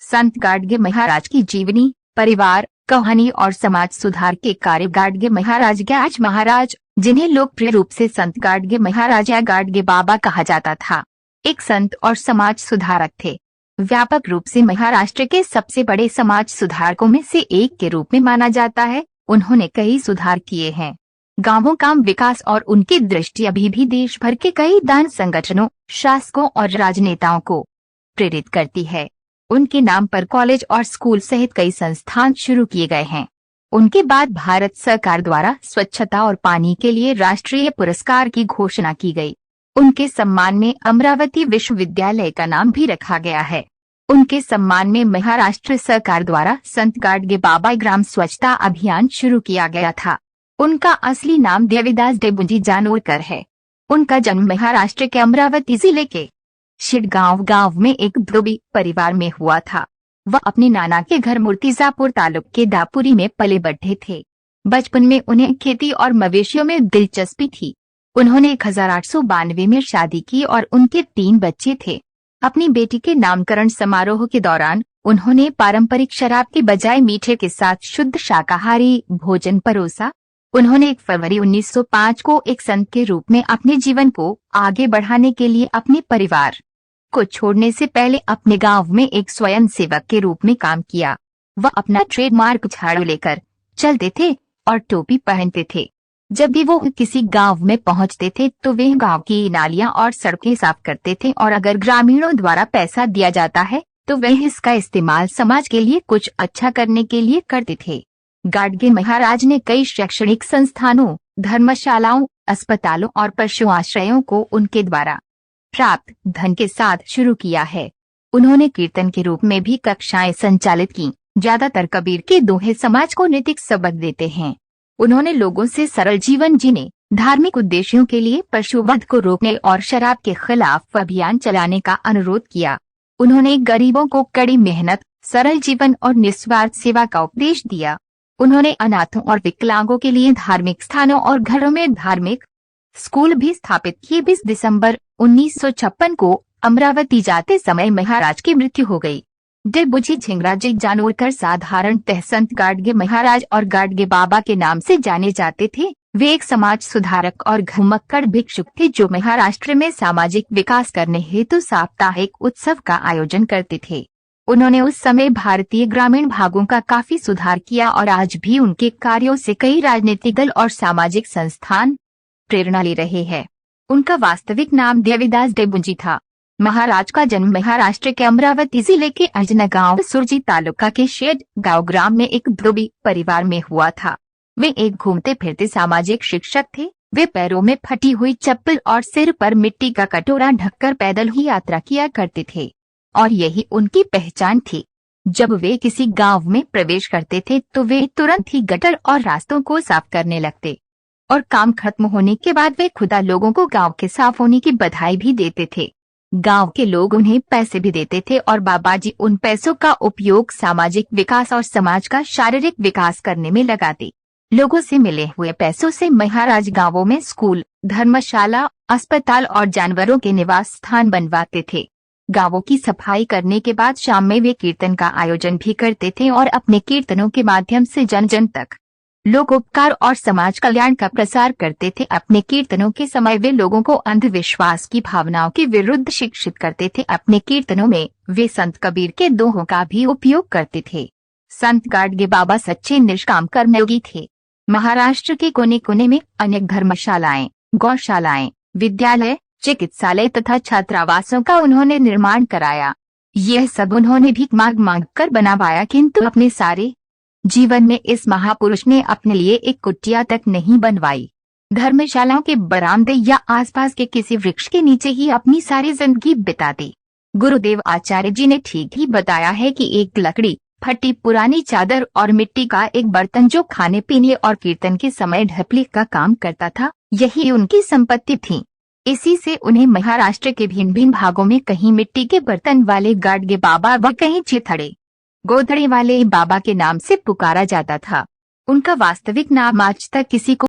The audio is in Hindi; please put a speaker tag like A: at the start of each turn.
A: संत गाडगे महाराज की जीवनी, परिवार, कहानी और समाज सुधार के कार्य। गाडगे महाराज गाज महाराज, जिन्हें लोकप्रिय रूप से संत गाडगे महाराज या गाडगे बाबा कहा जाता था, एक संत और समाज सुधारक थे। व्यापक रूप से महाराष्ट्र के सबसे बड़े समाज सुधारकों में से एक के रूप में माना जाता है। उन्होंने कई सुधार किए हैं। गांवों का विकास और उनकी दृष्टि अभी भी देश भर के कई दान संगठनों, शासकों और राजनेताओं को प्रेरित करती है। उनके नाम पर कॉलेज और स्कूल सहित कई संस्थान शुरू किए गए हैं। उनके बाद भारत सरकार द्वारा स्वच्छता और पानी के लिए राष्ट्रीय पुरस्कार की घोषणा की गई। उनके सम्मान में अमरावती विश्वविद्यालय का नाम भी रखा गया है। उनके सम्मान में महाराष्ट्र सरकार द्वारा संत गाडगे बाबा ग्राम स्वच्छता अभियान शुरू किया गया था। उनका असली नाम देवीदास डेबुंजी जानोरकर है। उनका जन्म महाराष्ट्र के अमरावती जिले के शिडगांव गांव में एक धोबी परिवार में हुआ था। वह अपने नाना के घर मूर्तिजापुर तालुक के दापुरी में पले बढ़े थे। बचपन में उन्हें खेती और मवेशियों में दिलचस्पी थी। उन्होंने 1892 में शादी की और उनके 3 बच्चे थे। अपनी बेटी के नामकरण समारोह के दौरान उन्होंने पारंपरिक शराब के बजाय मीठे के साथ शुद्ध शाकाहारी भोजन परोसा। उन्होंने 1 फरवरी 1905 को एक संत के रूप में अपने जीवन को आगे बढ़ाने के लिए अपने परिवार को छोड़ने से पहले अपने गांव में एक स्वयं सेवक के रूप में काम किया। वह अपना ट्रेडमार्क झाड़ू लेकर चलते थे और टोपी पहनते थे। जब भी वो किसी गांव में पहुंचते थे तो वे गांव की नालियां और सड़कें साफ करते थे और अगर ग्रामीणों द्वारा पैसा दिया जाता है तो वे इसका इस्तेमाल समाज के लिए कुछ अच्छा करने के लिए करते थे। गाडगे महाराज ने कई शैक्षणिक संस्थानों, धर्मशालाओं, अस्पतालों और पशु आश्रयों को उनके द्वारा प्राप्त धन के साथ शुरू किया है। उन्होंने कीर्तन के रूप में भी कक्षाएं संचालित की। ज्यादातर कबीर के दोहे समाज को नैतिक सबक देते हैं। उन्होंने लोगों से सरल जीवन जीने, धार्मिक उद्देश्यों के लिए पशुवध को रोकने और शराब के खिलाफ अभियान चलाने का अनुरोध किया। उन्होंने गरीबों को कड़ी मेहनत, सरल जीवन और निस्वार्थ सेवा का उपदेश दिया। उन्होंने अनाथों और विकलांगों के लिए धार्मिक स्थानों और घरों में धार्मिक स्कूल भी स्थापित किए। 20 दिसंबर 1956 को अमरावती जाते समय महाराज की मृत्यु हो गई। डेबुजी झिंगराजी जानोरकर साधारणतः संत गाडगे महाराज और गाडगे बाबा के नाम से जाने जाते थे। वे एक समाज सुधारक और घुमक्कड़ भिक्षुक थे जो महाराष्ट्र में सामाजिक विकास करने हेतु साप्ताहिक उत्सव का आयोजन करते थे। उन्होंने उस समय भारतीय ग्रामीण भागों का काफी सुधार किया और आज भी उनके कार्यों से कई राजनीतिक दल और सामाजिक संस्थान प्रेरणा ले रहे हैं। उनका वास्तविक नाम देवीदास डेबुंजी था। महाराज का जन्म महाराष्ट्र के अमरावती जिले के अजनगांव सुरजी तालुका के शेड गांव ग्राम में एक धोबी परिवार में हुआ था। वे एक घूमते फिरते सामाजिक शिक्षक थे। वे पैरों में फटी हुई चप्पल और सिर पर मिट्टी का कटोरा ढककर पैदल ही यात्रा किया करते थे और यही उनकी पहचान थी। जब वे किसी गांव में प्रवेश करते थे तो वे तुरंत ही गटर और रास्तों को साफ करने लगते और काम खत्म होने के बाद वे खुदा लोगों को गांव के साफ होने की बधाई भी देते थे। गांव के लोग उन्हें पैसे भी देते थे और बाबाजी उन पैसों का उपयोग सामाजिक विकास और समाज का शारीरिक विकास करने में लगाते। लोगों से मिले हुए पैसों से महाराज गांवों में स्कूल, धर्मशाला, अस्पताल और जानवरों के निवास स्थान बनवाते थे। गांवों की सफाई करने के बाद शाम में वे कीर्तन का आयोजन भी करते थे और अपने कीर्तनों के माध्यम से जन जन तक लोकोपकार और समाज कल्याण का प्रसार करते थे। अपने कीर्तनों के समय वे लोगों को अंधविश्वास की भावनाओं के विरुद्ध शिक्षित करते थे। अपने कीर्तनों में वे संत कबीर के दोहों का भी उपयोग करते थे। संत गाडगे बाबा सच्चे निष्काम कर्मयोगी थे। महाराष्ट्र के कोने कोने में अनेक धर्मशालाएं, गौशालाएं, विद्यालय, चिकित्सालय तथा छात्रावासों का उन्होंने निर्माण कराया। यह सब उन्होंने भीख मांग मांग कर बनवाया, किंतु अपने सारे जीवन में इस महापुरुष ने अपने लिए एक कुटिया तक नहीं बनवाई। धर्मशालाओं के बरामदे या आसपास के किसी वृक्ष के नीचे ही अपनी सारी जिंदगी बिता दी। गुरुदेव आचार्य जी ने ठीक ही बताया है कि एक लकड़ी, फटी पुरानी चादर और मिट्टी का एक बर्तन जो खाने पीने और कीर्तन के समय ढपली का काम करता था, यही उनकी संपत्ति थी। इसी से उन्हें महाराष्ट्र के भिन्न भिन्न भागों में कहीं मिट्टी के बर्तन वाले गाडगे बाबा व कहीं चिथड़े गोधड़े वाले बाबा के नाम से पुकारा जाता था। उनका वास्तविक नाम आज तक किसी को